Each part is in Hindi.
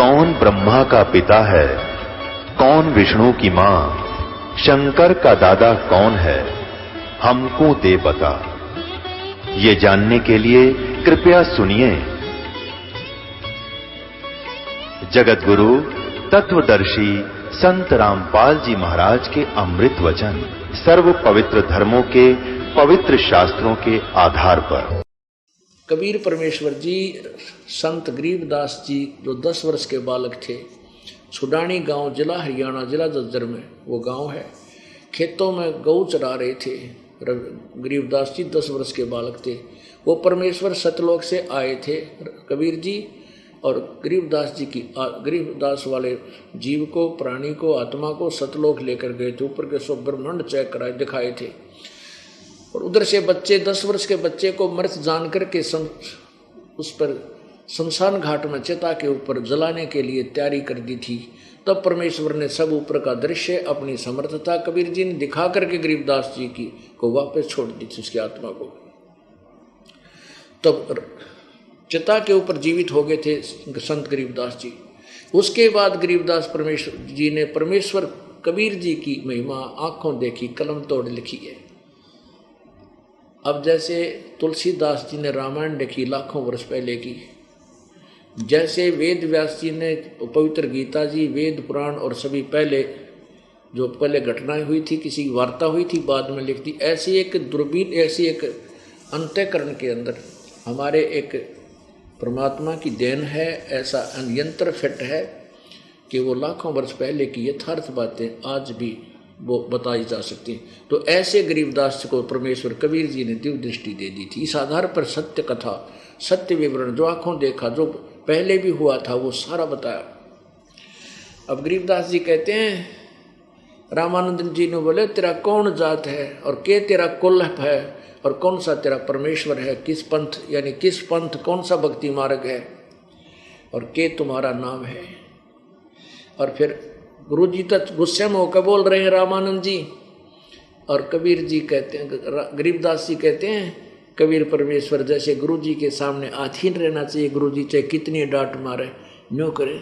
कौन ब्रह्मा का पिता है, कौन विष्णु की मां, शंकर का दादा कौन है, हमको दे बता। ये जानने के लिए कृपया सुनिए। जगत गुरु तत्वदर्शी संत रामपाल जी महाराज के अमृत वचन सर्व पवित्र धर्मों के पवित्र शास्त्रों के आधार पर। कबीर परमेश्वर जी संत गरीबदास जी जो 10 वर्ष के बालक थे, छुडानी गांव जिला हरियाणा जिला झज्जर में वो गांव है। खेतों में गऊ चरा रहे थे। गरीबदास जी 10 वर्ष के बालक थे। वो परमेश्वर सतलोक से आए थे कबीर जी, और गरीबदास जी की गरीबदास वाले जीव को, प्राणी को, आत्मा को सतलोक लेकर गए थे। ऊपर के सब ब्रह्मांड चेक कराए दिखाए थे। और उधर से बच्चे 10 वर्ष के बच्चे को मृत जान करके उस पर शमशान घाट में चिता के ऊपर जलाने के लिए तैयारी कर दी थी। तब परमेश्वर ने सब ऊपर का दृश्य अपनी समर्थता कबीर जी ने दिखा करके गरीबदास जी की को वापस छोड़ दी थी, उसकी आत्मा को। तब चिता के ऊपर जीवित हो गए थे संत गरीबदास जी। उसके बाद गरीबदास परमेश्वर जी ने परमेश्वर कबीर जी की महिमा आंखों देखी, कलम तोड़ लिखी है। अब जैसे तुलसीदास जी ने रामायण लिखी लाखों वर्ष पहले की, जैसे वेद व्यास जी ने पवित्र गीता जी, वेद पुराण और सभी पहले जो पहले घटनाएं हुई थी, किसी की वार्ता हुई थी बाद में लिख दी, ऐसी एक दूरबीन, ऐसी एक अंतःकरण के अंदर हमारे एक परमात्मा की देन है। ऐसा यंत्र फिट है कि वो लाखों वर्ष पहले की यथार्थ बातें आज भी वो बताई जा सकती हैं। तो ऐसे गरीबदास को परमेश्वर कबीर जी ने दिव्य दृष्टि दे दी थी। इस आधार पर सत्य कथा, सत्य विवरण जो आंखों देखा, जो पहले भी हुआ था, वो सारा बताया। अब गरीबदास जी कहते हैं, रामानंद जी ने बोले तेरा कौन जात है और के तेरा कुल है और कौन सा तेरा परमेश्वर है, किस पंथ यानी किस पंथ, कौन सा भक्ति मार्ग है और के तुम्हारा नाम है। और फिर गुरु जी तक गुस्से में होकर बोल रहे हैं रामानंद जी, और कबीर जी कहते हैं, गरीबदास जी कहते हैं कबीर परमेश्वर जैसे गुरु जी के सामने अधीन रहना चाहिए। गुरु जी चाहे कितनी डांट मारे न्यों करे,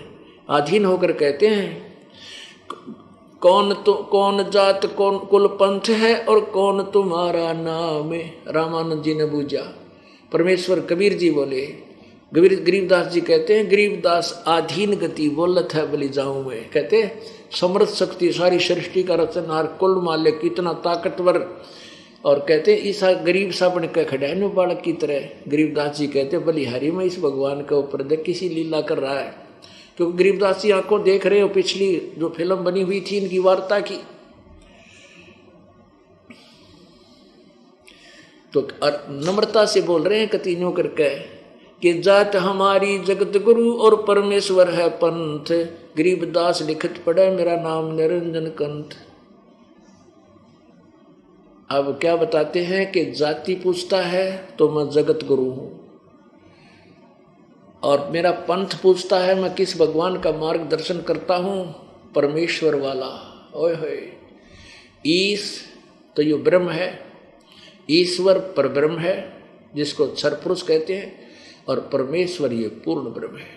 अधीन होकर कहते हैं कौन जात, कौन कुल पंथ है और कौन तुम्हारा नाम है। रामानंद जी ने पूछा, परमेश्वर कबीर जी बोले, गरीबदास जी कहते हैं गरीबदास आधीन गति बोलत है बलि जाऊं मैं। कहते समर्थ शक्ति सारी सृष्टि का रचनहार, कुल मालिक, कितना ताकतवर। और कहते ईसा गरीब सा बन के खड़ा है बालक की तरह। गरीबदास जी कहते बलिहारी में इस भगवान के ऊपर देख किसी लीला कर रहा है। क्योंकि गरीबदास जी आंखों देख रहे हो पिछली जो फिल्म बनी हुई थी इनकी वार्ता की। तो नम्रता से बोल रहे हैं कतीनों करके कि जात हमारी जगत गुरु और परमेश्वर है पंथ। गरीबदास लिखत पड़े मेरा नाम निरंजन कंठ। अब क्या बताते हैं कि जाति पूछता है तो मैं जगत गुरु हूं, और मेरा पंथ पूछता है मैं किस भगवान का मार्गदर्शन करता हूं, परमेश्वर वाला। ओए होए, ईश तो ये ब्रह्म है, ईश्वर पर ब्रह्म है जिसको क्षर पुरुष कहते हैं, और परमेश्वर ये पूर्ण ब्रह्म है।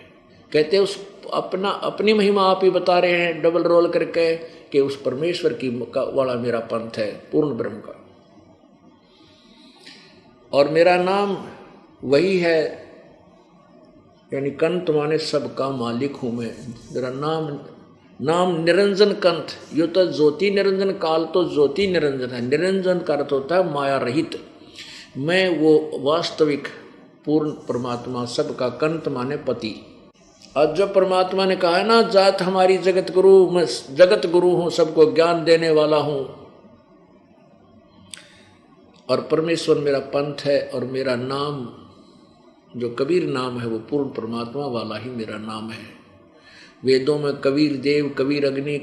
कहते हैं उस अपनी महिमा आप ही बता रहे हैं डबल रोल करके कि उस परमेश्वर की वाला मेरा पंथ है, पूर्ण ब्रह्म का। और मेरा नाम वही है, यानी कंठ माने सबका मालिक हूं मैं। मेरा नाम निरंजन कंठ। यो तो ज्योति निरंजन, काल तो ज्योति निरंजन है। निरंजन का अर्थ होता है माया रहित। मैं वो वास्तविक पूर्ण परमात्मा, सबका कंठ माने पति। आज जब परमात्मा ने कहा है ना जात हमारी जगत गुरु, मैं जगत गुरु हूं, सबको ज्ञान देने वाला हूं, और परमेश्वर मेरा पंथ है, और मेरा नाम जो कबीर नाम है वो पूर्ण परमात्मा वाला ही मेरा नाम है। वेदों में कबीर देव, कबीर अग्नि,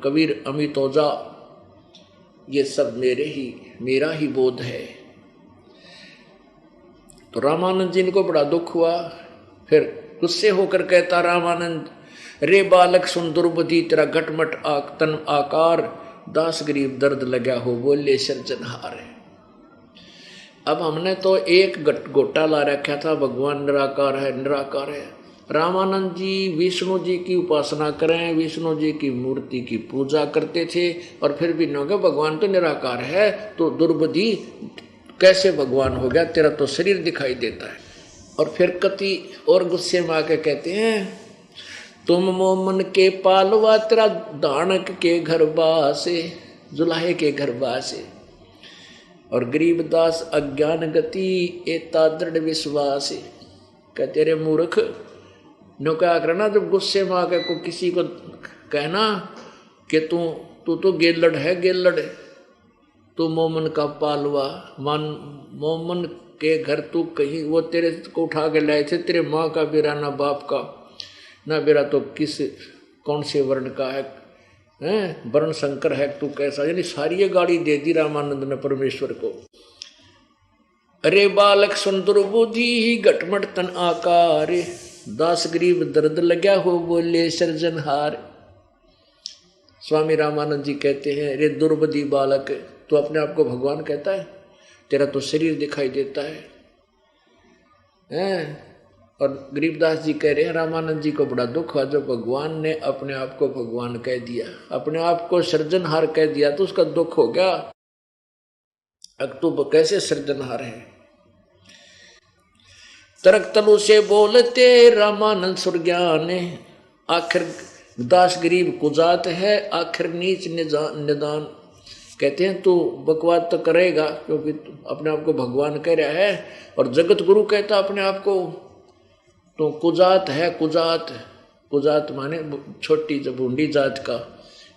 कबीर अमितोजा, ये सब मेरा ही बोध है। तो रामानंद जी को बड़ा दुख हुआ। फिर गुस्से होकर कहता रामानंद, रे बालक सुन दुर्बुद्धि, तेरा घटमट तन आकार, दास गरीब दर्द लगा हो बोले सृजनहार। अब हमने तो एक गोटा ला रखा था भगवान निराकार है, निराकार है। रामानंद जी विष्णु जी की उपासना करें, विष्णु जी की मूर्ति की पूजा करते थे, और फिर भी न कहा भगवान तो निराकार है, तो दुर्बुद्धि कैसे भगवान हो गया, तेरा तो शरीर दिखाई देता है। और फिर कति और गुस्से में आके कहते हैं, तुम मोमन के पालवा तेरा दानक के घर बासे, जुलाहे के घर बासे, और गरीबदास अज्ञान गति एता दृढ़ विश्वास। कहते रे मूर्ख, नो क्या करना, जब गुस्से में आकर को किसी को कहना कि तू तो गेलड़ है, गेलड़, तू मोमन का पालवा, मान मोमन के घर तू कहीं, वो तेरे को उठा के लाए थे, तेरे माँ का बेरा ना बाप का ना बेरा, तो किस कौन से वर्ण का है, वर्ण शंकर है, तू कैसा, यानी सारी ये गाड़ी दे दी रामानंद ने परमेश्वर को। अरे बालक सुन दुर्बुद्धि ही घटमट तन आकार, दास गरीब दर्द लग्या हो बोले सृजनहार। स्वामी रामानंद जी कहते हैं, रे दुर्बुद्धि बालक, तू अपने आप को भगवान कहता है, तेरा तो शरीर दिखाई देता है। और गरीबदास जी कह रहे हैं, रामानंद जी को बड़ा दुख हुआ जब भगवान ने अपने आप को भगवान कह दिया, अपने आप को सृजनहार कह दिया, तो उसका दुख हो गया। अब तू कैसे सृजनहार है। तरक तलु से बोलते रामानंद सुरज्ञान, आखिर दास गरीब कुजात है, आखिर नीच निदान। कहते हैं तू बकवाद तो करेगा, क्योंकि अपने आप को भगवान कह रहा है, और जगत गुरु कहता अपने आप को, तो कुजात है। कुजात माने छोटी बूंदी जात का,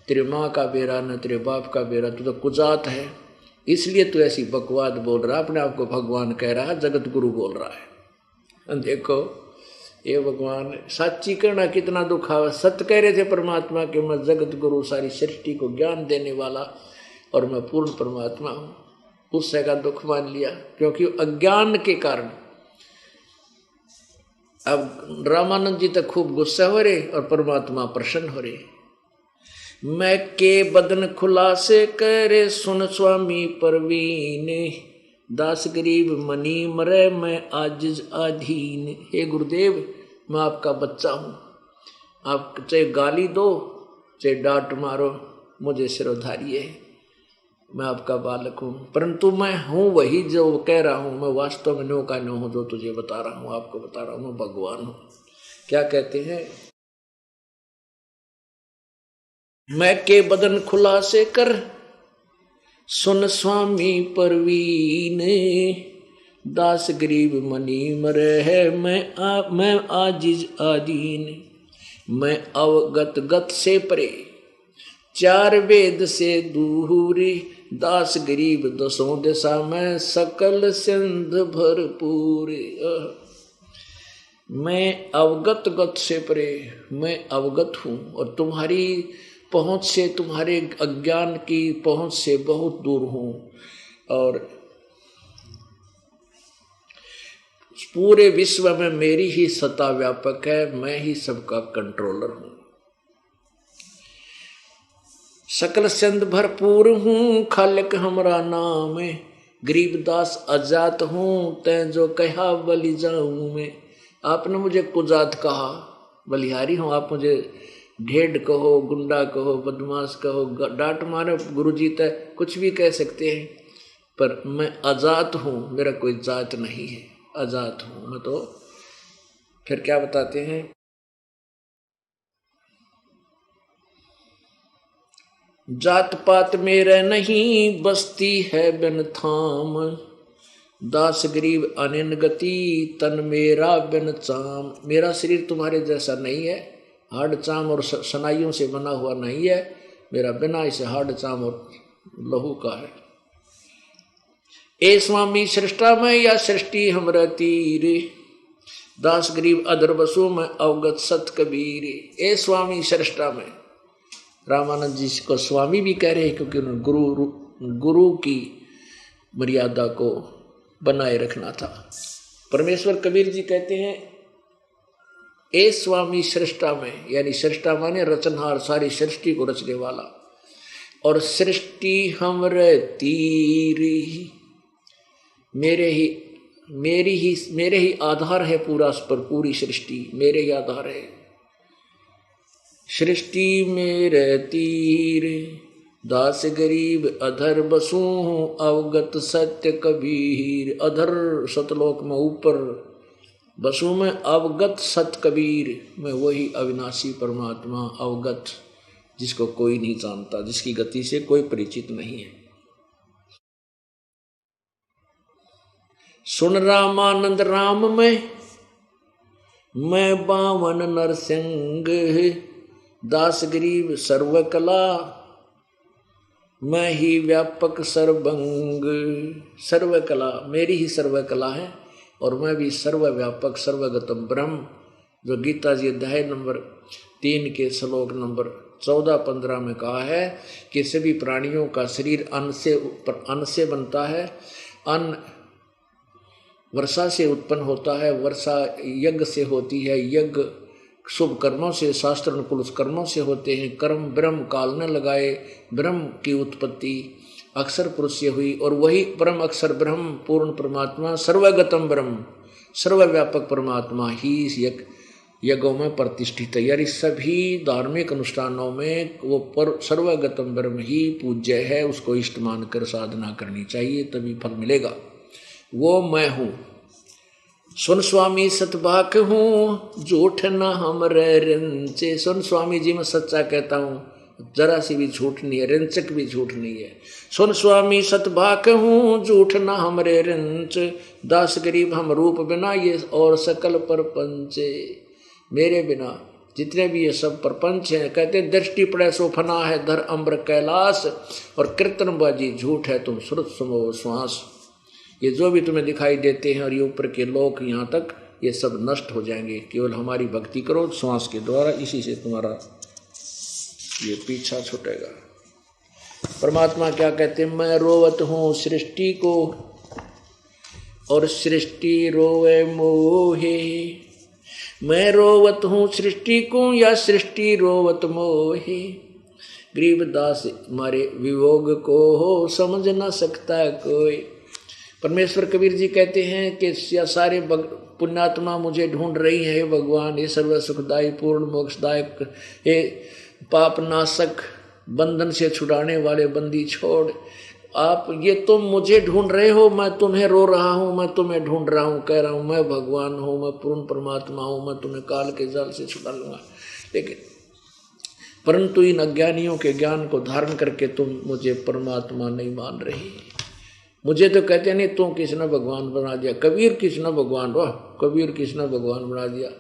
तेरे माँ का बेरा न तेरे बाप का बेरा, तू तो कुजात है, इसलिए तू ऐसी बकवाद बोल रहा, अपने आप को भगवान कह रहा है, जगत गुरु बोल रहा है। देखो ये भगवान सच्ची कहना कितना दुख आवा। सत्य कह रहे थे परमात्मा के, मैं जगत गुरु, सारी सृष्टि को ज्ञान देने वाला, और मैं पूर्ण परमात्मा हूँ, उससे का दुख मान लिया, क्योंकि अज्ञान के कारण। अब रामानंद जी तक खूब गुस्सा हो रहे और परमात्मा प्रसन्न हो रहे। मैं के बदन खुलासे करे सुन स्वामी परवीन, दास गरीब मनी मरे मैं आजिज आधीन। हे गुरुदेव, मैं आपका बच्चा हूँ, आप चाहे गाली दो चाहे डांट मारो, मुझे सिरोधारिये, मैं आपका बालक हूँ, परंतु मैं हूँ वही जो कह रहा हूँ, मैं वास्तव में नो का नो हूँ, जो तुझे बता रहा हूँ, आपको बता रहा हूँ, मैं भगवान हूँ। क्या कहते हैं, मैं के बदन खुलासे कर सुन स्वामी परवीन, दास गरीब मनी मरे है मैं आजिज आदीन। मैं अवगत गत से परे चार वेद से दूरी, दास गरीब दसों दिशा में सकल सिंध भरपूर। मैं अवगत गत से परे, मैं अवगत हूँ और तुम्हारी पहुँच से, तुम्हारे अज्ञान की पहुँच से बहुत दूर हूँ, और पूरे विश्व में मेरी ही सत्ता व्यापक है, मैं ही सबका कंट्रोलर हूँ। सकल सिंध भरपूर हूँ, खालिक हमरा नाम, गरीबदास अजात हूँ, तै जो कहा बलि जाऊँ मैं। आपने मुझे कुजात कहा, बलिहारी हूँ, आप मुझे ढेड कहो, गुंडा कहो, बदमाश कहो, डांट मारो, गुरुजी तय कुछ भी कह सकते हैं, पर मैं अजात हूँ, मेरा कोई जात नहीं है, अजात हूँ मैं। तो फिर क्या बताते हैं, जात पात मेरे नहीं, बस्ती है बिन थाम, दास गरीब अनिन गति, तन मेरा बिन चाम। मेरा शरीर तुम्हारे जैसा नहीं है, हाड़ चाम और सनाइयों से बना हुआ नहीं है, मेरा बिना इसे हाड़ चाम और लहू का है। ए स्वामी सृष्टा में या सृष्टि हमरा तीर, दास गरीब अधर बसु में अवगत सत कबीर। ए स्वामी सृष्टा में, रामानंद जी को स्वामी भी कह रहे हैं, क्योंकि उन्होंने गुरु की मर्यादा को बनाए रखना था। परमेश्वर कबीर जी कहते हैं, ए स्वामी सृष्टा में, यानी सृष्टा माने रचनहार, सारी सृष्टि को रचने वाला, और सृष्टि हमरे तीर, मेरे ही मेरे ही आधार है पूरा पर पूरी सृष्टि मेरे ही आधार है। सृष्टि मेरे तीर दास गरीब अधर बसू अवगत सत्य कबीर। अधर सतलोक में ऊपर बसू में अवगत सत कबीर में वही अविनाशी परमात्मा अवगत जिसको कोई नहीं जानता, जिसकी गति से कोई परिचित नहीं है। सुन रामानंद राम में मैं बावन नरसिंह दास गरीब सर्वकला मैं ही व्यापक सर्वंग। सर्वकला मेरी ही सर्वकला है और मैं भी सर्वव्यापक सर्वगतम ब्रह्म, जो गीता जी अध्याय नंबर 3 के श्लोक नंबर 14-15 में कहा है कि सभी प्राणियों का शरीर अन्न से बनता है। अन्न वर्षा से उत्पन्न होता है, वर्षा यज्ञ से होती है, यज्ञ शुभ कर्मों से शास्त्र अनुकूल कर्मों से होते हैं। कर्म ब्रह्म काल ने लगाए, ब्रह्म की उत्पत्ति अक्षर पुरुष से हुई और वही परम अक्षर ब्रह्म पूर्ण परमात्मा सर्वगतम ब्रह्म सर्वव्यापक परमात्मा ही इस यज्ञों में प्रतिष्ठित है। यानी सभी धार्मिक अनुष्ठानों में वो पर सर्वगतम ब्रह्म ही पूज्य है, उसको इष्ट मानकर साधना करनी चाहिए, तभी फल मिलेगा। वो मैं हूँ सुन स्वामी सतबाक हूँ झूठ न हमरे रंचे। सुन स्वामी जी मैं सच्चा कहता हूँ, जरा सी भी झूठ नहीं है, रंचक भी झूठ नहीं है। सुन स्वामी सतबाक हूँ झूठ न हमरे रंच दास गरीब हम रूप बिना ये और सकल परपंचे। मेरे बिना जितने भी ये सब प्रपंच हैं, कहते दृष्टि पड़े सो फना है धर अम्बर कैलाश और कीर्तनबाजी झूठ है तुम श्रुत समो श्वास। ये जो भी तुम्हें दिखाई देते हैं और ये ऊपर के लोक यहाँ तक ये सब नष्ट हो जाएंगे। केवल हमारी भक्ति करो श्वास के द्वारा, इसी से तुम्हारा ये पीछा छूटेगा। परमात्मा क्या कहते हैं, मैं रोवत हूँ सृष्टि को और सृष्टि रोवे मोहे। मैं रोवत हूँ सृष्टि को या सृष्टि रोवत मोहे। गरीबदास मारे वियोग को हो समझ न सकता कोई। परमेश्वर कबीर जी कहते हैं कि सारे पुण्यात्मा मुझे ढूंढ रही है, भगवान ये सर्व सुखदायी पूर्ण मोक्षदायक, हे पाप नाशक बंधन से छुड़ाने वाले बंदी छोड़, आप ये तुम मुझे ढूंढ रहे हो, मैं तुम्हें रो रहा हूँ, मैं तुम्हें ढूंढ रहा हूँ, कह रहा हूँ मैं भगवान हूँ, मैं पूर्ण परमात्मा हूँ, मैं तुम्हें काल के जाल से छुड़ा लूँगा। लेकिन परंतु इन अज्ञानियों के ज्ञान को धारण करके तुम मुझे परमात्मा नहीं मान रही। मुझे तो कहते नहीं तू किसने भगवान बना दिया, कबीर किसने भगवान, वाह कबीर किसने भगवान बना दिया,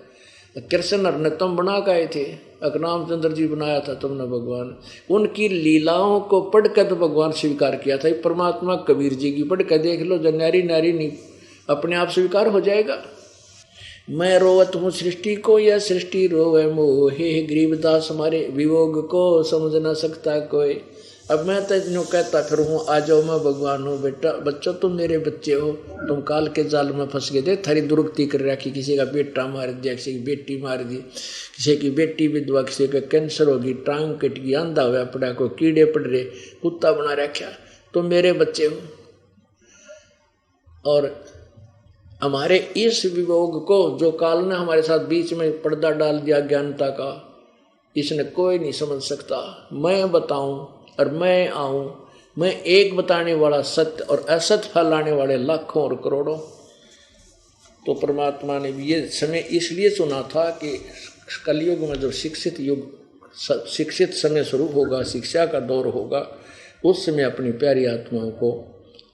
कृष्ण ने तुम बना गए थे, अकनाम चंद्र जी बनाया था तुमने भगवान। उनकी लीलाओं को पढ़कर तो भगवान स्वीकार किया था। परमात्मा कबीर जी की पढ़ कर देख लो, जो नारी नारी नहीं अपने आप स्वीकार हो जाएगा। मैं रोवत हूँ सृष्टि को या सृष्टि रोवे मोहे। गरीबदास हमारे वियोग को समझ न सकता कोई। अब मैं तो यूँ कहता फिर हूँ आ जाओ मैं भगवान हूँ। बेटा बच्चों तुम मेरे बच्चे हो, तुम काल के जाल में फंस गए थे, थारी दुर्गति कर रखी, किसी का बेटा मार दिया, किसी की बेटी मार दी, किसी की बेटी विधवा, किसी का कैंसर होगी, टांग कट गई, अंधा हुआ पड़ा, कोई कीड़े पड़ रहे, कुत्ता बना रखा, तुम मेरे बच्चे हो। और हमारे इस वियोग को जो काल ने हमारे साथ बीच में पर्दा डाल दिया ज्ञानता का, इसने कोई नहीं समझ सकता। मैं बताऊं और मैं आऊं, मैं एक बताने वाला सत्य और असत्य फैलाने वाले लाखों और करोड़ों। तो परमात्मा ने भी ये समय इसलिए चुना था कि कलयुग में जो शिक्षित समय शुरू होगा, शिक्षा का दौर होगा, उस समय अपनी प्यारी आत्माओं को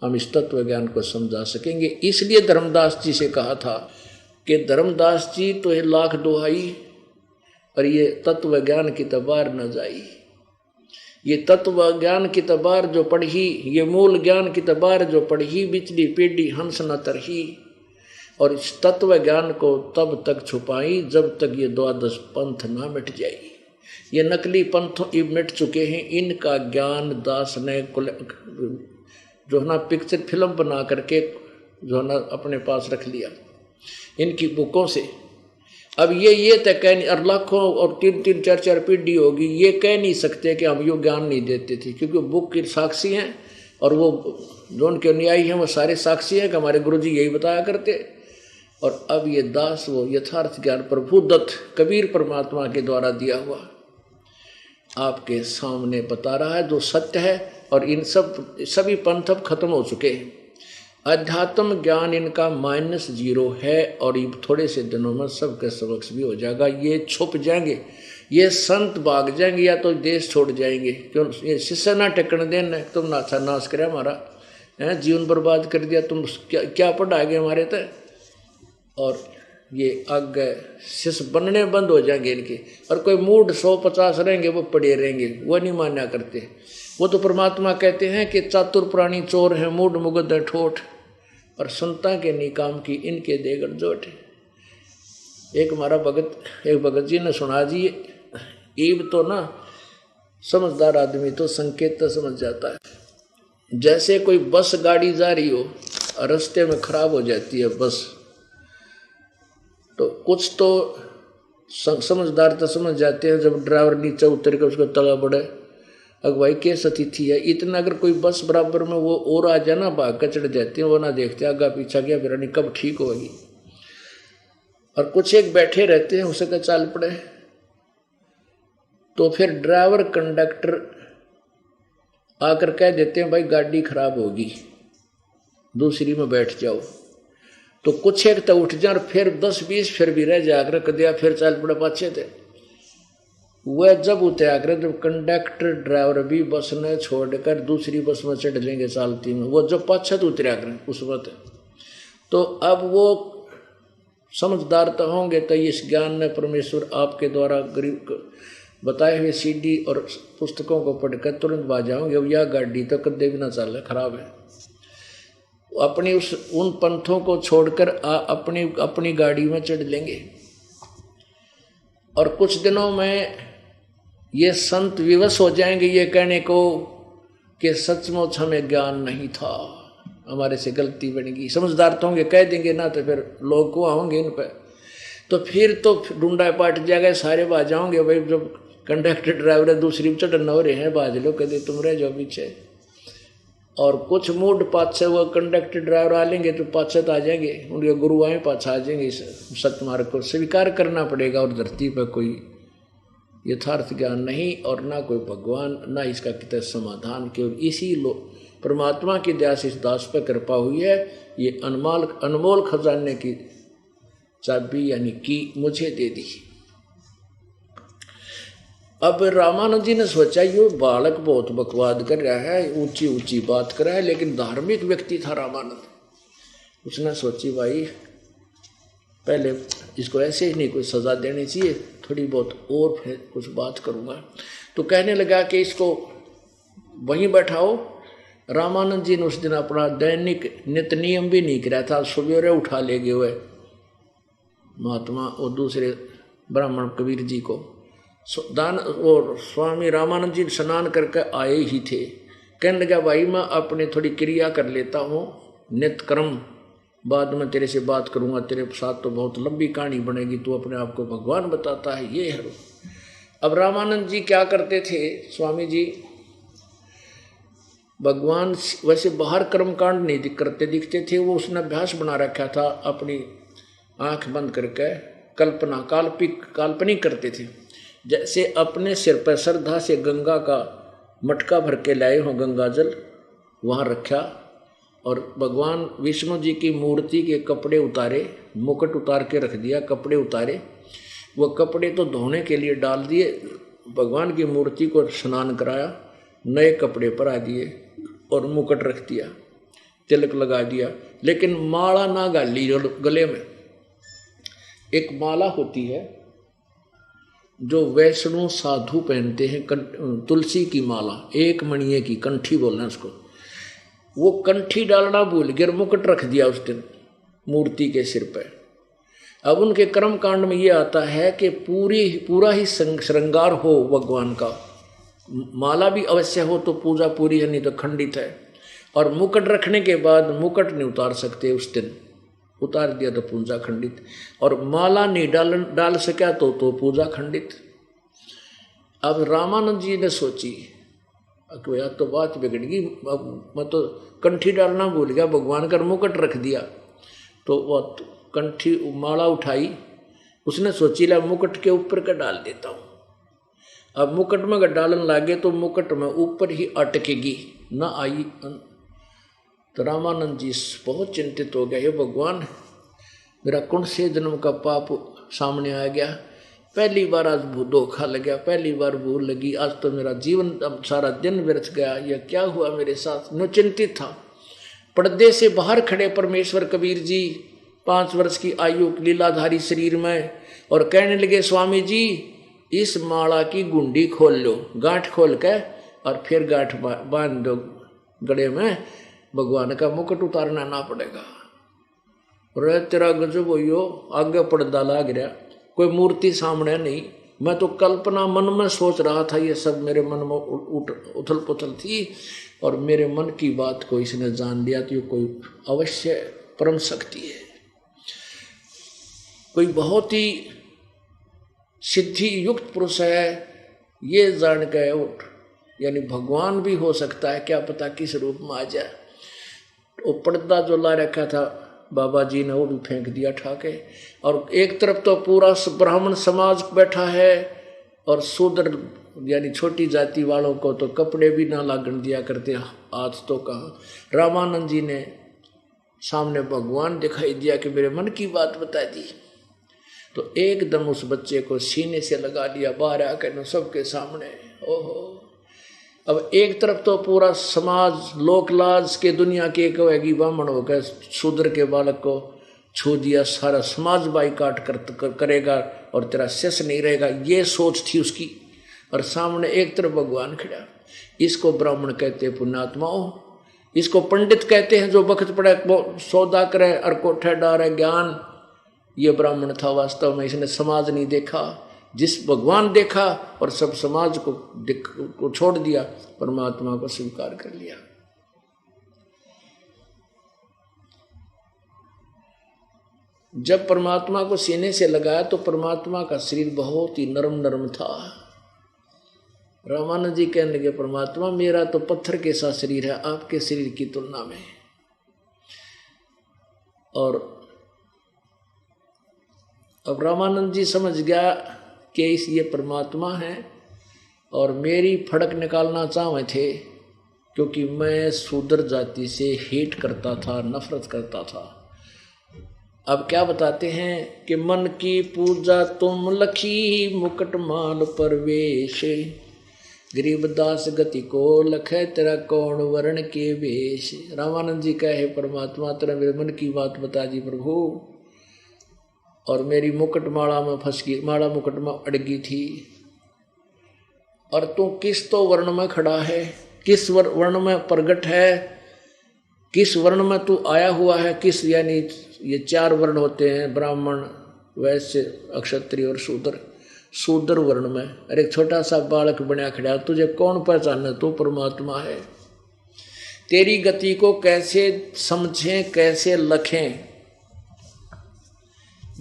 हम इस तत्व ज्ञान को समझा सकेंगे। इसलिए धर्मदास जी से कहा था कि धर्मदास जी तो ये लाख दुहाई और ये तत्व ज्ञान की तबार न जाई। ये तत्व ज्ञान की तबार जो पढ़ी, ये मूल ज्ञान की तबार जो पढ़ी, बिचली पेड़ी हंस न तरही। और इस तत्व ज्ञान को तब तक छुपाई जब तक ये द्वादश पंथ ना मिट जाए। ये नकली पंथ मिट चुके हैं, इनका ज्ञान दास ने जो है ना पिक्चर फिल्म बना करके जो है ना अपने पास रख लिया इनकी बुकों से। अब ये तय कह नहीं, और लाखों और 3-3 4-4 पीढ़ी होगी, ये कह नहीं सकते कि हम यो ज्ञान नहीं देते थे, क्योंकि बुक की साक्षी हैं और वो जो उनके अनुयायी हैं वो सारे साक्षी हैं कि हमारे गुरु जी यही बताया करते। और अब ये दास वो यथार्थ ज्ञान प्रभु दत्त कबीर परमात्मा के द्वारा दिया हुआ आपके सामने बता रहा है जो सत्य है। और इन सभी पंथ अब खत्म हो चुके हैं। अध्यात्म ज्ञान इनका -0 है और ये थोड़े से दिनों में सबके समक्ष भी हो जाएगा। ये छुप जाएंगे, ये संत भाग जाएंगे या तो देश छोड़ जाएंगे। क्यों ये शिष्य ना टेकन देना, तुम नाचा नाश करे हमारा है, जीवन बर्बाद कर दिया, तुम क्या पढ़ाएंगे हमारे तय। और ये आगे शिष्य बनने बंद हो जाएंगे इनके। और कोई मूड 150 रहेंगे वो पड़े रहेंगे, वो नहीं मान्या करते। वो तो परमात्मा कहते हैं कि चातुर प्राणी चोर हैं, मूड मुगद है ठोठ, और संता के निकाम की इनके देगर जोट। एक हमारा भगत जी ने सुना जी, ईब तो ना समझदार आदमी तो संकेत तो समझ जाता है। जैसे कोई बस गाड़ी जा रही हो, रास्ते में खराब हो जाती है बस, तो कुछ तो समझदार तो समझ जाते हैं जब ड्राइवर नीचे उतर के उसको तला बढ़े, अगवाई केस अतिथि है। इतना अगर कोई बस बराबर में वो और आ जाए ना, भाग कर चढ़ जाते हैं, वो ना देखते आगा पीछा क्या फिर नहीं कब ठीक होगी। और कुछ एक बैठे रहते हैं, उसे का चाल पड़े तो फिर ड्राइवर कंडक्टर आकर कह देते हैं भाई गाड़ी खराब होगी, दूसरी में बैठ जाओ। तो कुछ एक तो उठ जाए और फिर 10-20 फिर भी रह जाकर कर दिया, फिर चल पड़े पाछे थे। वह जब उतरा कर जब कंडक्टर ड्राइवर भी बस ने छोड़कर दूसरी बस में चढ़ लेंगे चालती में, वो जब पाछे तो उतरा कर उस वक्त, तो अब वो समझदार तो होंगे। तो इस ज्ञान ने परमेश्वर आपके द्वारा गरीब बताए हुए सीडी और पुस्तकों को पढ़कर तुरंत बाज जाओगे, अब यह गाड़ी तो कदे भी ना चल खराब है। अपनी उन पंथों को छोड़कर अपनी गाड़ी में चढ़ लेंगे। और कुछ दिनों में ये संत विवश हो जाएंगे ये कहने को कि सचमुच हमें ज्ञान नहीं था, हमारे से गलती बनेगी। समझदार तो होंगे, कह देंगे ना तो फिर लोग को आओगे इन पर, तो फिर तो ढूंढा पाट जाएगा, सारे बाज जाओगे। भाई जब कंडक्टर ड्राइवर दूसरी चढ़ना हो रहे हैं, बाज लो, कहते तुम रह जाओ पीछे। और कुछ मूड पाछे वो कंडक्टर ड्राइवर आ लेंगे तो पाछे तो आ जाएंगे, उनके गुरु आए पाछा आ जाएंगे। सत्य मार्ग को स्वीकार करना पड़ेगा। और धरती पर कोई यथार्थ ज्ञान नहीं और ना कोई भगवान, ना इसका कितना समाधान। केवल इसी परमात्मा की दया से इस दास पर कृपा हुई है। ये अनमोल खजाने की चाबी यानी की मुझे दे दी। अब रामानंद जी ने सोचा ये बालक बहुत बकवाद कर रहा है, ऊंची ऊंची बात कर रहा है, लेकिन धार्मिक व्यक्ति था रामानंद। उसने सोची भाई पहले इसको ऐसे ही नहीं कोई सजा देनी चाहिए, थोड़ी बहुत और फिर कुछ बात करूँगा। तो कहने लगा कि इसको वहीं बैठाओ। रामानंद जी ने उस दिन अपना दैनिक नित्य नियम भी नहीं किया था, सवेरे उठा ले गए हुए महात्मा और दूसरे ब्राह्मण कबीर जी को दान, और स्वामी रामानंद जी स्नान करके आए ही थे। कहने लगा भाई मैं अपने थोड़ी क्रिया कर लेता हूँ नित्य कर्म, बाद में तेरे से बात करूँगा, तेरे साथ तो बहुत लंबी कहानी बनेगी, तू अपने आप को भगवान बताता है ये है। अब रामानंद जी क्या करते थे, स्वामी जी भगवान वैसे बाहर कर्मकांड नहीं करते दिखते थे, वो उसने अभ्यास बना रखा था अपनी आंख बंद करके कल्पना काल्पनिक करते थे। जैसे अपने सिर पर श्रद्धा से गंगा का मटका भर के लाए हों, गंगा जल वहाँ रखा और भगवान विष्णु जी की मूर्ति के कपड़े उतारे, मुकुट उतार के रख दिया, कपड़े उतारे, वो कपड़े तो धोने के लिए डाल दिए, भगवान की मूर्ति को स्नान कराया, नए कपड़े पहना दिए और मुकुट रख दिया, तिलक लगा दिया, लेकिन माला ना गाली गले में। एक माला होती है जो वैष्णो साधु पहनते हैं, तुलसी की माला, एक मणिये की कंठी बोलना उसको, वो कंठी डालना भूल गया, मुकुट रख दिया उस दिन मूर्ति के सिर पर। अब उनके कर्म कांड में ये आता है कि पूरा ही श्रृंगार हो भगवान का, माला भी अवश्य हो तो पूजा पूरी है, नहीं तो खंडित है। और मुकुट रखने के बाद मुकुट नहीं उतार सकते उस दिन, उतार दिया तो पूजा खंडित, और माला नहीं डाल सका तो पूजा खंडित। अब रामानंद जी ने सोची या तो बात बिगड़ गई, अब मैं तो कंठी डालना भूल गया, भगवान का मुकुट रख दिया। तो वो कंठी माला उठाई, उसने सोची ला मुकुट के ऊपर का डाल देता हूँ। अब मुकुट में अगर डालन लागे तो मुकुट में ऊपर ही अटकेगी, ना आई। तो रामानंद जी बहुत चिंतित हो गया, ये भगवान मेरा कौन से जन्म का पाप सामने आ गया, पहली बार आज धोखा लग गया, पहली बार भूल लगी, आज तो मेरा जीवन अब सारा दिन व्यर्थ गया, यह क्या हुआ मेरे साथ। नो चिंतित था। पर्दे से बाहर खड़े परमेश्वर कबीर जी 5 वर्ष की आयु लीलाधारी शरीर में, और कहने लगे स्वामी जी इस माला की गुंडी खोल लो, गांठ खोल के और फिर गांठ बांध दो गले में, भगवान का मुकुट उतारना ना पड़ेगा। रे तेरा गजब हो, आगे पर्दा लाग रहा, कोई मूर्ति सामने नहीं, मैं तो कल्पना मन में सोच रहा था, ये सब मेरे मन में उथल पुथल थी, और मेरे मन की बात को इसने जान लिया तो ये कोई अवश्य परम शक्ति है, कोई बहुत ही सिद्धि युक्त पुरुष है, ये जान के उठ, यानी भगवान भी हो सकता है, क्या पता किस रूप में आ जाए। वो पर्दा जो ला रखा था बाबा जी ने वो भी फेंक दिया ठाके, और एक तरफ तो पूरा ब्राह्मण समाज बैठा है, और शूद्र यानी छोटी जाति वालों को तो कपड़े भी ना लागण दिया करते, आज तो कहा। रामानंद जी ने सामने भगवान दिखाई दिया कि मेरे मन की बात बता दी, तो एकदम उस बच्चे को सीने से लगा लिया, बाहर आकर सबके सामने। ओहो, अब एक तरफ तो पूरा समाज लोकलाज के दुनिया के कहेगी ब्राह्मण होकर शूद्र के बालक को छू दिया, सारा समाज बाइकाट करेगा और तेरा शेष नहीं रहेगा, ये सोच थी उसकी। और सामने एक तरफ भगवान खड़ा। इसको ब्राह्मण कहते हैं पुण्यात्माओं, इसको पंडित कहते हैं जो बखत पड़े सौदा करे और कोठे डारे ज्ञान। ये ब्राह्मण था वास्तव में, इसने समाज नहीं देखा, जिस भगवान देखा और सब समाज को छोड़ दिया, परमात्मा को स्वीकार कर लिया। जब परमात्मा को सीने से लगाया तो परमात्मा का शरीर बहुत ही नरम नरम था। रामानंद जी कहने लगे परमात्मा मेरा तो पत्थर के सा शरीर है आपके शरीर की तुलना में, और अब रामानंद जी समझ गया कि ये परमात्मा है और मेरी फड़क निकालना चाहे थे, क्योंकि मैं शूद्र जाति से हेट करता था, नफरत करता था। अब क्या बताते हैं कि मन की पूजा तुम लखी मुकुट माल परवेश, गरीबदास गति को लखे तेरा कौन वर्ण के वेश। रामानंद जी कहे परमात्मा तेरा मेरे मन की बात बता दी प्रभु, और मेरी मुकुट माला में फंस गई, माला मुकुट में अड़ गई थी, और तू किस तो वर्ण में खड़ा है, किस वर्ण में प्रगट है, किस वर्ण में तू आया हुआ है, किस यानी ये 4 वर्ण होते हैं ब्राह्मण वैश्य क्षत्रिय और शूद्र। शूद्र वर्ण में अरे एक छोटा सा बालक बना खड़ा, तुझे कौन पहचाने, तू परमात्मा है। तेरी गति को कैसे समझें कैसे लखें,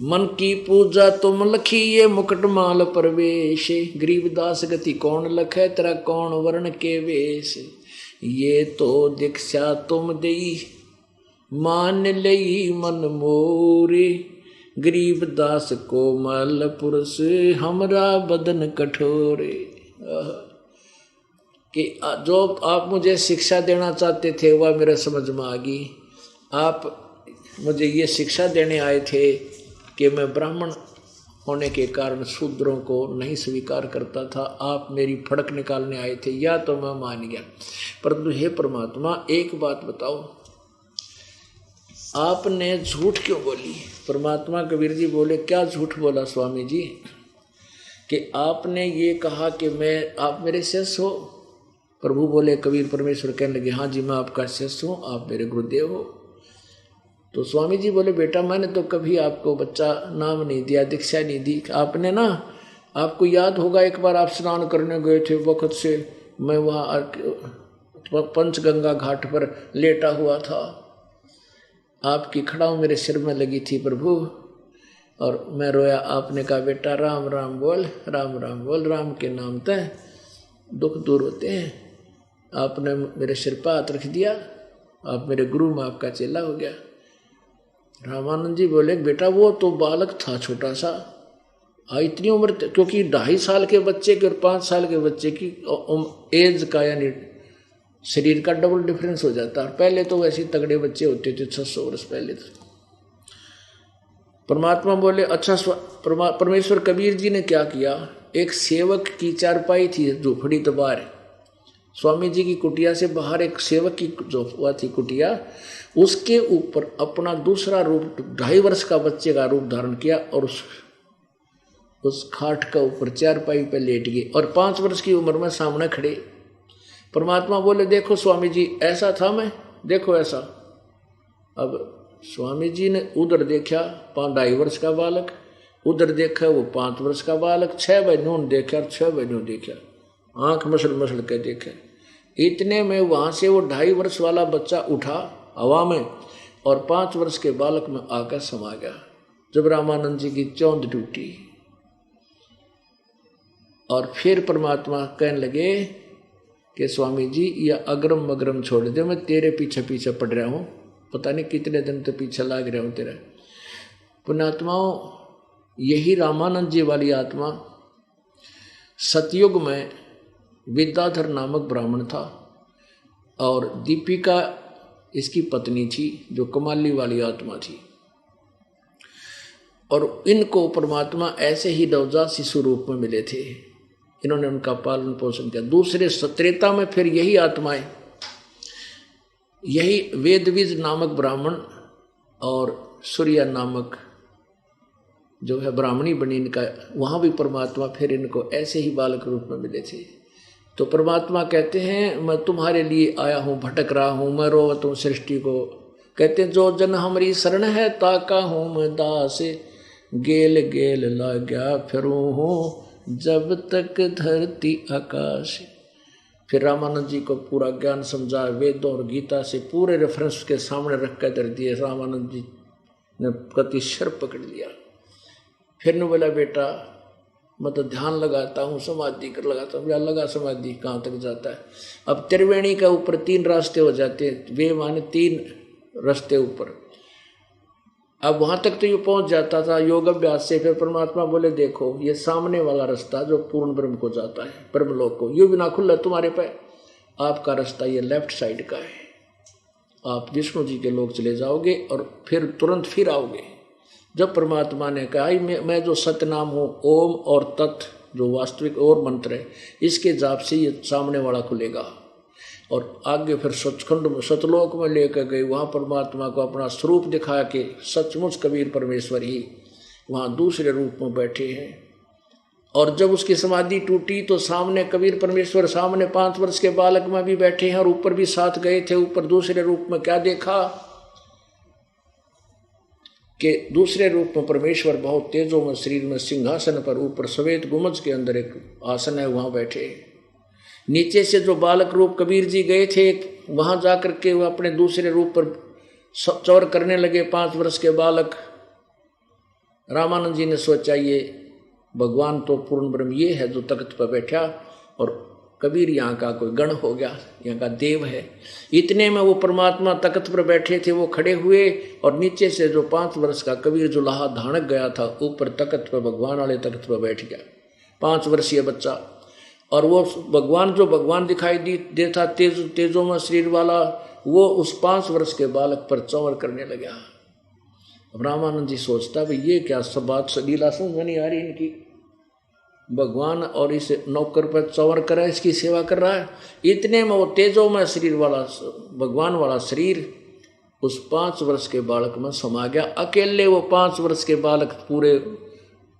मन की पूजा तुम लखी ये मुकुट माल परवेश, गरीबदास गति कौन लखे तेरा कौन वर्ण के वेश। ये तो दीक्षा तुम दई मान लई मन मोरे, गरीबदास कोमल पुरुष हमरा बदन कठोरे। कि जो आप मुझे शिक्षा देना चाहते थे वह मेरे समझ में आ गई। आप मुझे ये शिक्षा देने आए थे कि मैं ब्राह्मण होने के कारण शूद्रों को नहीं स्वीकार करता था, आप मेरी फड़क निकालने आए थे, या तो मैं मान गया। परंतु हे परमात्मा एक बात बताओ, आपने झूठ क्यों बोली। परमात्मा कबीर जी बोले क्या झूठ बोला स्वामी जी, कि आपने ये कहा कि आप मेरे शिष्य हो। प्रभु बोले कबीर परमेश्वर कहने लगे हाँ जी मैं आपका शिष्य हूँ, आप मेरे गुरुदेव हो। तो स्वामी जी बोले बेटा मैंने तो कभी आपको बच्चा नाम नहीं दिया, दीक्षा नहीं दी। आपने ना, आपको याद होगा एक बार आप स्नान करने गए थे, वक्त से मैं वहाँ पंचगंगा घाट पर लेटा हुआ था, आपकी खड़ाऊ मेरे सिर में लगी थी प्रभु, और मैं रोया। आपने कहा बेटा राम राम बोल, राम राम बोल, राम के नाम तय दुख दूर होते हैं। आपने मेरे सिर पर हाथ रख दिया, आप मेरे गुरु में आपका चेला हो गया। रामानंद जी बोले बेटा वो तो बालक था छोटा सा, इतनी उम्र, क्योंकि 2.5 साल के बच्चे की और 5 साल के बच्चे की एज का यानी शरीर का डबल डिफरेंस हो जाता है। पहले तो वैसे तगड़े बच्चे होते थे 600 वर्ष पहले। तो परमात्मा बोले अच्छा परमेश्वर कबीर जी ने क्या किया, एक सेवक की चारपाई थी झोपड़ी तो बाहर, स्वामी जी की कुटिया से बाहर एक सेवक की जो हुआ थी कुटिया, उसके ऊपर अपना दूसरा रूप 2.5 वर्ष का बच्चे का रूप धारण किया और उस खाट का ऊपर चारपाई पे लेट गए और 5 वर्ष की उम्र में सामने खड़े। परमात्मा बोले देखो स्वामी जी ऐसा था मैं, देखो ऐसा। अब स्वामी जी ने उधर देखा 2.5 वर्ष का बालक, उधर देखा वो 5 वर्ष का बालक, 6 बहनों ने देखा और 6 बहनों देखा, आंख मसल मसल के देखा। इतने में वहां से वो 2.5 वर्ष वाला बच्चा उठा हवा में और 5 वर्ष के बालक में आकर समा गया। जब रामानंद जी की चौंध टूटी और फिर परमात्मा कहने लगे कि स्वामी जी यह अग्रम मग्रम छोड़ दे, मैं तेरे पीछे पीछे पड़ रहा हूँ, पता नहीं कितने दिन तो पीछे लाग रहा हूँ तेरा। पुण्यात्माओं यही रामानंद जी वाली आत्मा सतयुग में विद्याधर नामक ब्राह्मण था और दीपिका इसकी पत्नी थी जो कमाली वाली आत्मा थी, और इनको परमात्मा ऐसे ही नवजात शिशु रूप में मिले थे। इन्होंने उनका पालन पोषण किया। दूसरे त्रेता में फिर यही आत्माएं, यही वेदविज नामक ब्राह्मण और सूर्या नामक जो है ब्राह्मणी बनी इनका, वहां भी परमात्मा फिर इनको ऐसे ही बालक रूप में मिले थे। तो परमात्मा कहते हैं मैं तुम्हारे लिए आया हूँ, भटक रहा हूँ, मैं रोवत हूँ सृष्टि को। कहते हैं जो जन हमारी शरण है ताका हूँ मैं दास, गेल गेल लाग्या फिरूं हूँ जब तक धरती आकाश। फिर रामानंद जी को पूरा ज्ञान समझा, वेदों और गीता से पूरे रेफरेंस के सामने रख कर धर दिए। रामानंद जी ने प्रति शर पकड़ लिया। फिर ने बोला बेटा मैं तो ध्यान लगाता हूँ, समाधि कर लगाता हूँ। या लगा समाधि कहाँ तक जाता है। अब त्रिवेणी का ऊपर 3 रास्ते हो जाते हैं, वे माने 3 रास्ते ऊपर। अब वहां तक तो ये पहुंच जाता था योग अभ्यास से। फिर परमात्मा बोले देखो ये सामने वाला रास्ता जो पूर्ण ब्रह्म को जाता है, ब्रह्मलोक को, ये बिना खुला तुम्हारे पे, आपका रास्ता ये लेफ्ट साइड का है। आप विष्णु जी के लोग चले जाओगे और फिर तुरंत फिर आओगे। जब परमात्मा ने कहा मैं जो सतनाम हूँ, ओम और तत् जो वास्तविक और मंत्र है, इसके जाप से ये सामने वाला खुलेगा। और आगे फिर सचखंड में सतलोक में लेकर गए, वहाँ परमात्मा को अपना स्वरूप दिखा के सचमुच कबीर परमेश्वर ही वहाँ दूसरे रूप में बैठे हैं। और जब उसकी समाधि टूटी तो सामने कबीर परमेश्वर सामने 5 वर्ष के बालक में भी बैठे हैं और ऊपर भी साथ गए थे। ऊपर दूसरे रूप में क्या देखा कि दूसरे रूप में परमेश्वर बहुत तेजों में शरीर में सिंहासन पर ऊपर श्वेत गुंबज के अंदर एक आसन है, वहाँ बैठे। नीचे से जो बालक रूप कबीर जी गए थे वहां जाकर के वो अपने दूसरे रूप पर चौर करने लगे 5 वर्ष के बालक। रामानंद जी ने सोचा ये भगवान तो पूर्ण ब्रह्म ये है जो तख्त पर बैठा, और कबीर यहाँ का कोई गण हो गया, यहाँ का देव है। इतने में वो परमात्मा तख्त पर बैठे थे, वो खड़े हुए और नीचे से जो 5 वर्ष का कबीर जुलाहा धानक गया था ऊपर तख्त पर, भगवान वाले तख्त पर बैठ गया 5 वर्षीय बच्चा। और वो भगवान जो भगवान दिखाई देता तेजों में शरीर वाला, वो उस 5 वर्ष के बालक पर चौर करने लगा। अब रामानंद जी सोचता भाई ये क्या सब बात लीला समझ में नहीं आ रही इनकी। भगवान और इस नौकर पर चौर कर रहा है, इसकी सेवा कर रहा है। इतने में वो तेजों में शरीर वाला भगवान वाला शरीर उस 5 वर्ष के बालक में समा गया। अकेले वो 5 वर्ष के बालक पूरे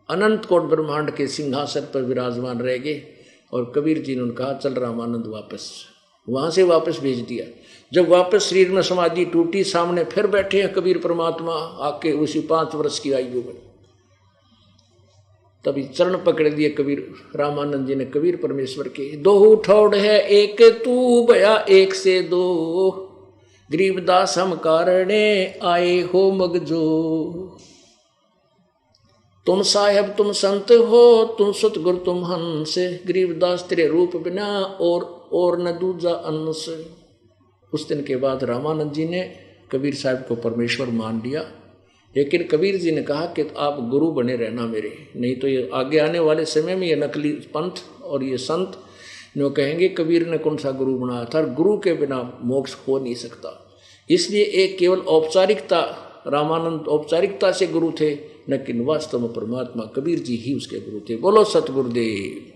अनंत कोट ब्रह्मांड के सिंहासन पर विराजमान रह गए। और कबीर जी ने कहा चल रामानंद वापस, वहां से वापस भेज दिया। जब वापस शरीर में समाधि टूटी, सामने फिर बैठे हैं कबीर परमात्मा आके उसी 5 वर्ष की आयु में। तभी चरण पकड़ दिए कबीर रामानंद जी ने कबीर परमेश्वर के। 2 ठौड़ है एक तू भया 1 से 2, गरीबदास हम कारणे आए हो मगजो। तुम साहेब तुम संत हो, तुम सतगुरु तुम हंस, गरीबदास तेरे रूप बिना और और न दूजा अंश। उस दिन के बाद रामानंद जी ने कबीर साहब को परमेश्वर मान लिया, लेकिन कबीर जी ने कहा कि आप गुरु बने रहना मेरे, नहीं तो ये आगे आने वाले समय में ये नकली पंथ और ये संत जो कहेंगे कबीर ने कौन सा गुरु बनाया था, गुरु के बिना मोक्ष हो नहीं सकता। इसलिए एक केवल औपचारिकता, रामानंद औपचारिकता से गुरु थे, लेकिन वास्तव में परमात्मा कबीर जी ही उसके गुरु थे। बोलो सतगुरुदेव।